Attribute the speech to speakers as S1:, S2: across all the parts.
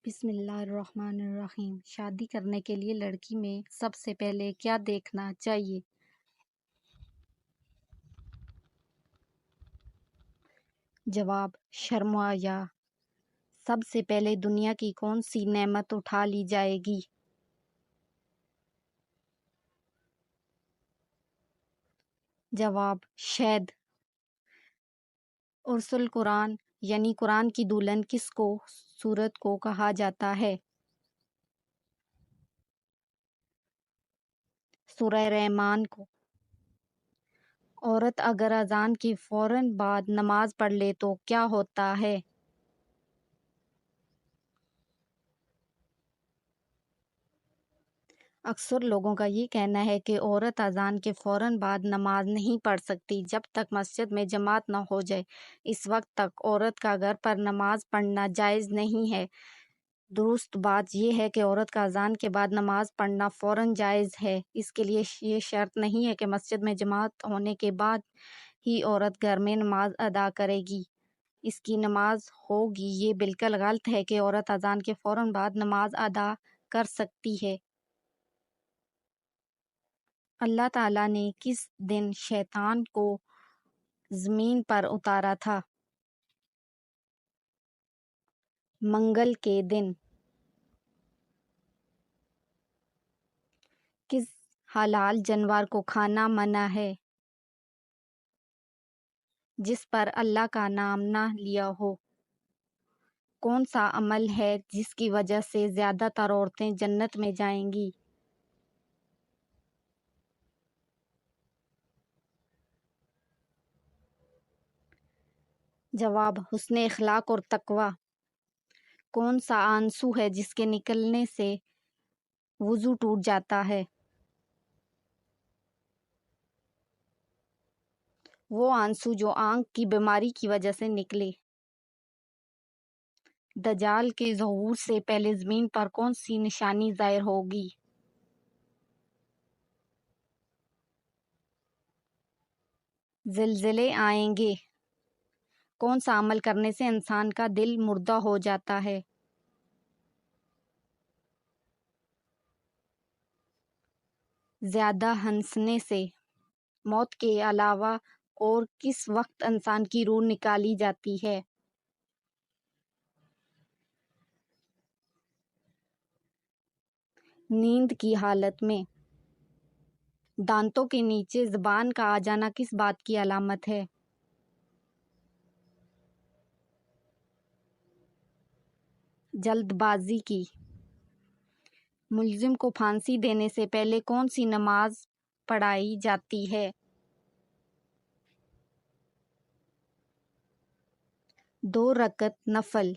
S1: بسم اللہ الرحمن الرحیم۔ شادی کرنے کے لیے لڑکی میں سب سے پہلے کیا دیکھنا چاہیے؟ جواب: شرم و حیا۔ سب سے پہلے دنیا کی کون سی نعمت اٹھا لی جائے گی؟ جواب: شہد۔ عرس القرآن یعنی قرآن کی دلہن کس کو سورت کو کہا جاتا ہے؟ سورہ رحمان کو۔ عورت اگر اذان کے فوراً بعد نماز پڑھ لے تو کیا ہوتا ہے؟ اکثر لوگوں کا یہ کہنا ہے کہ عورت اذان کے فوراً بعد نماز نہیں پڑھ سکتی جب تک مسجد میں جماعت نہ ہو جائے۔ اس وقت تک عورت کا گھر پر نماز پڑھنا جائز نہیں ہے۔ درست بات یہ ہے کہ عورت کا اذان کے بعد نماز پڑھنا فوراً جائز ہے۔ اس کے لیے یہ شرط نہیں ہے کہ مسجد میں جماعت ہونے کے بعد ہی عورت گھر میں نماز ادا کرے گی۔ اس کی نماز ہوگی۔ یہ بالکل غلط ہے کہ عورت اذان کے فوراً بعد نماز ادا کر سکتی ہے۔ اللہ تعالیٰ نے کس دن شیطان کو زمین پر اتارا تھا؟ منگل کے دن۔ کس حلال جانور کو کھانا منع ہے؟ جس پر اللہ کا نام نہ لیا ہو۔ کون سا عمل ہے جس کی وجہ سے زیادہ تر عورتیں جنت میں جائیں گی؟ جواب: حسن اخلاق اور تقوی۔ کون سا آنسو ہے جس کے نکلنے سے وضو ٹوٹ جاتا ہے؟ وہ آنسو جو آنکھ کی بیماری کی وجہ سے نکلے۔ دجال کے ظہور سے پہلے زمین پر کون سی نشانی ظاہر ہوگی؟ زلزلے آئیں گے۔ کون سا عمل کرنے سے انسان کا دل مردہ ہو جاتا ہے؟ زیادہ ہنسنے سے۔ موت کے علاوہ اور کس وقت انسان کی روح نکالی جاتی ہے؟ نیند کی حالت میں۔ دانتوں کے نیچے زبان کا آ جانا کس بات کی علامت ہے؟ جلد بازی کی۔ ملزم کو پھانسی دینے سے پہلے کون سی نماز پڑھائی جاتی ہے؟ 2 رکعت نفل۔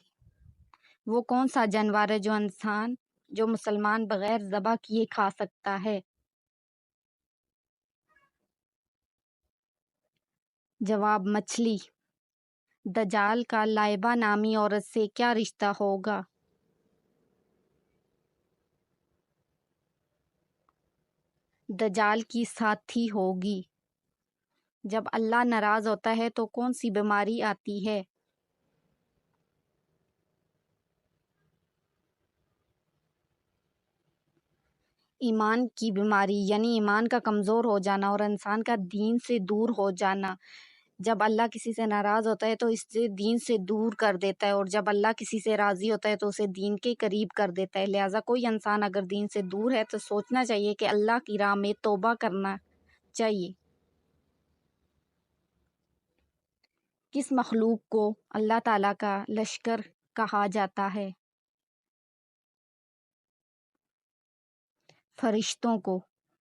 S1: وہ کون سا جانور ہے جو مسلمان بغیر ذبح کیے کھا سکتا ہے؟ جواب: مچھلی۔ دجال کا لائبہ نامی عورت سے کیا رشتہ ہوگا؟ دجال کی ساتھی ہوگی۔ جب اللہ ناراض ہوتا ہے تو کون سی بیماری آتی ہے؟ ایمان کی بیماری یعنی ایمان کا کمزور ہو جانا اور انسان کا دین سے دور ہو جانا۔ جب اللہ کسی سے ناراض ہوتا ہے تو اس سے دین سے دور کر دیتا ہے، اور جب اللہ کسی سے راضی ہوتا ہے تو اسے دین کے قریب کر دیتا ہے۔ لہٰذا کوئی انسان اگر دین سے دور ہے تو سوچنا چاہیے کہ اللہ کی راہ میں توبہ کرنا چاہیے۔ کس مخلوق کو اللہ تعالیٰ کا لشکر کہا جاتا ہے؟ فرشتوں کو۔